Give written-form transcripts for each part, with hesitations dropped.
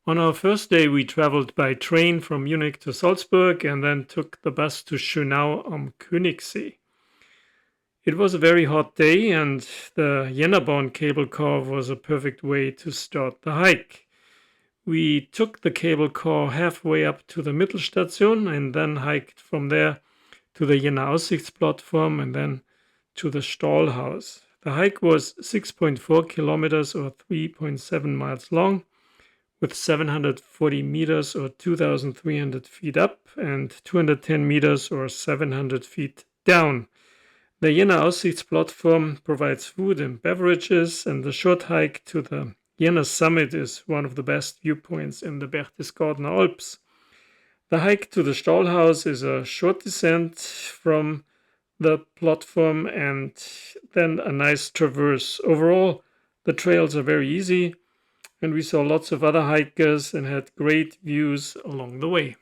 On our first day, we traveled by train from Munich to Salzburg and then took the bus to Schönau am Koenigsee. It was a very hot day, and the Jännerborn cable car was a perfect way to start the hike. We took the cable car halfway up to the Mittelstation and then hiked from there to the Jänner Aussichtsplatform and then to the Stahlhaus. The hike was 6.4 kilometers or 3.7 miles long, with 740 meters or 2,300 feet up and 210 meters or 700 feet down. The Jänner Aussichtsplatform provides food and beverages, and the short hike to the Jänner summit is one of the best viewpoints in the Berchtesgadener Alps. The hike to the Stahlhaus is a short descent from the platform and then a nice traverse. Overall, the trails are very easy, and we saw lots of other hikers and had great views along the way.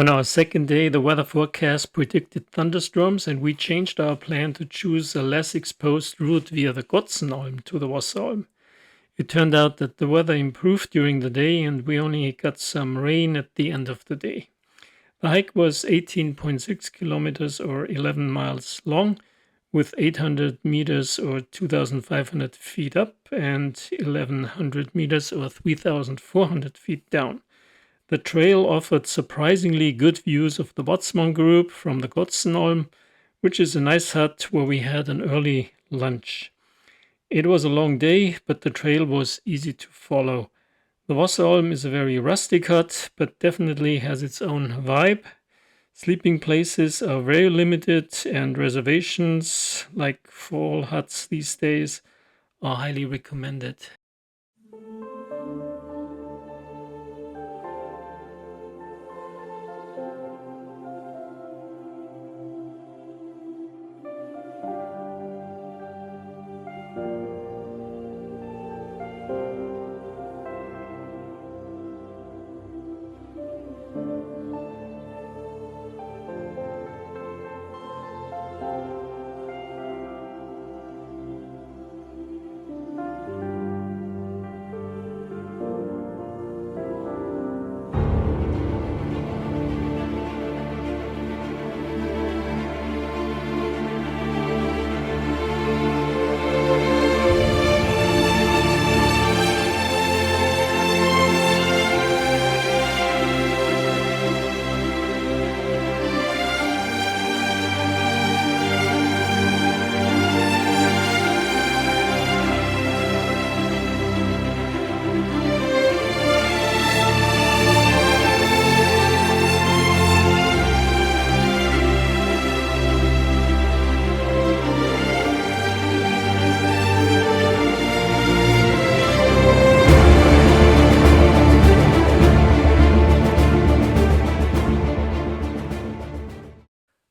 On our second day, the weather forecast predicted thunderstorms, and we changed our plan to choose a less exposed route via the Gotzenalm to the Wasseralm. It turned out that the weather improved during the day, and we only got some rain at the end of the day. The hike was 18.6 kilometers or 11 miles long, with 800 meters or 2,500 feet up and 1,100 meters or 3,400 feet down. The trail offered surprisingly good views of the Botsman Group from the Gotzenalm, which is a nice hut where we had an early lunch. It was a long day, but the trail was easy to follow. The Wasseralm is a very rustic hut, but definitely has its own vibe. Sleeping places are very limited, and reservations, like for all huts these days, are highly recommended.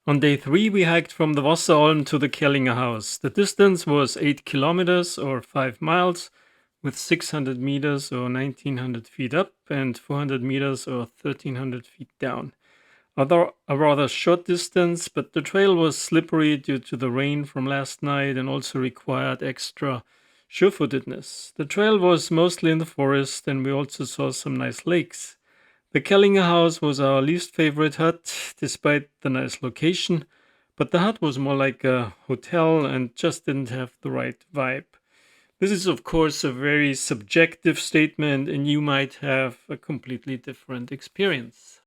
On day 3, we hiked from the Wasseralm to the Kellinger House. The distance was 8 kilometers or 5 miles, with 600 meters or 1900 feet up and 400 meters or 1300 feet down. Although a rather short distance, but the trail was slippery due to the rain from last night and also required extra sure-footedness. The trail was mostly in the forest and we also saw some nice lakes. The Kellinger House was our least favorite hut, despite the nice location, but the hut was more like a hotel and just didn't have the right vibe. This is, of course, a very subjective statement, and you might have a completely different experience.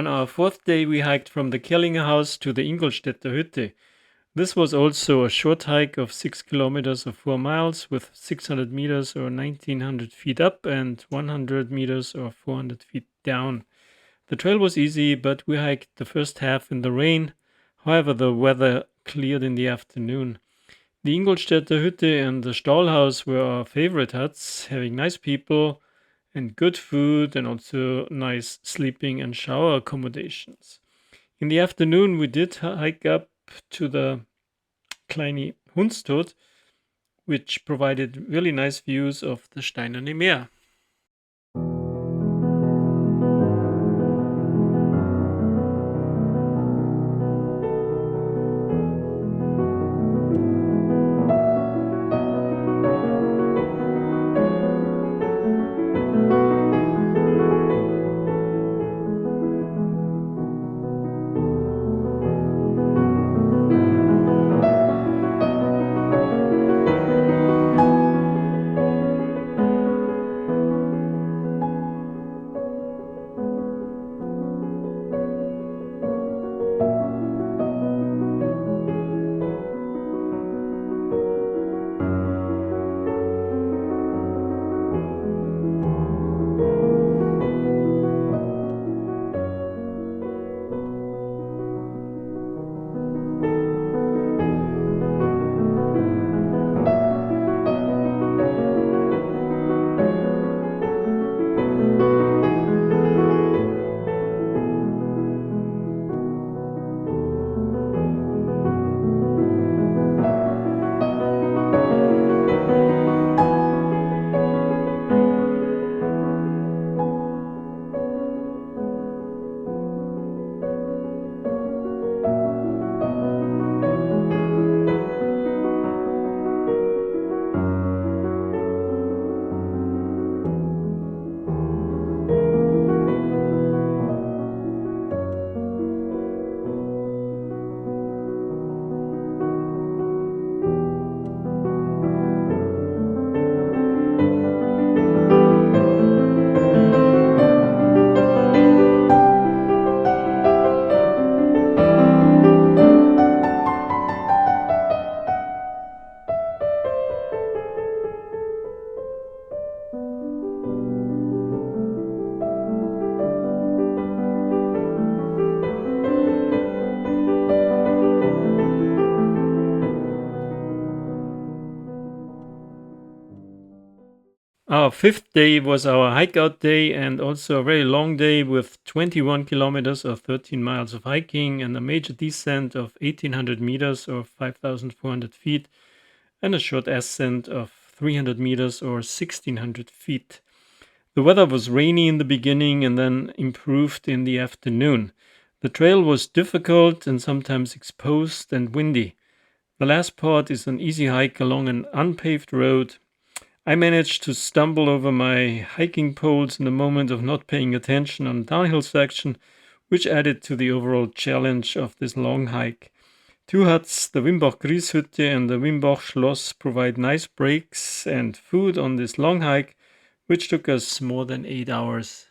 On our 4th day, we hiked from the Kellinger House to the Ingolstädter Hütte. This was also a short hike of 6 kilometers or 4 miles, with 600 meters or 1900 feet up and 100 meters or 400 feet down. The trail was easy, but we hiked the first half in the rain. However, the weather cleared in the afternoon. The Ingolstädter Hütte and the Stahlhaus were our favorite huts, having nice people and good food and also nice sleeping and shower accommodations. In the afternoon, we did hike up to the Kleine Hundstod, which provided really nice views of the Steinerne Meer. Our fifth day was our hike out day, and also a very long day with 21 kilometers or 13 miles of hiking and a major descent of 1800 meters or 5,400 feet and a short ascent of 300 meters or 1600 feet. The weather was rainy in the beginning and then improved in the afternoon. The trail was difficult and sometimes exposed and windy. The last part is an easy hike along an unpaved road. I managed to stumble over my hiking poles in the moment of not paying attention on the downhill section, which added to the overall challenge of this long hike. Two huts, the Wimboch Grieshütte and the Wimboch Schloss, provide nice breaks and food on this long hike, which took us more than 8 hours.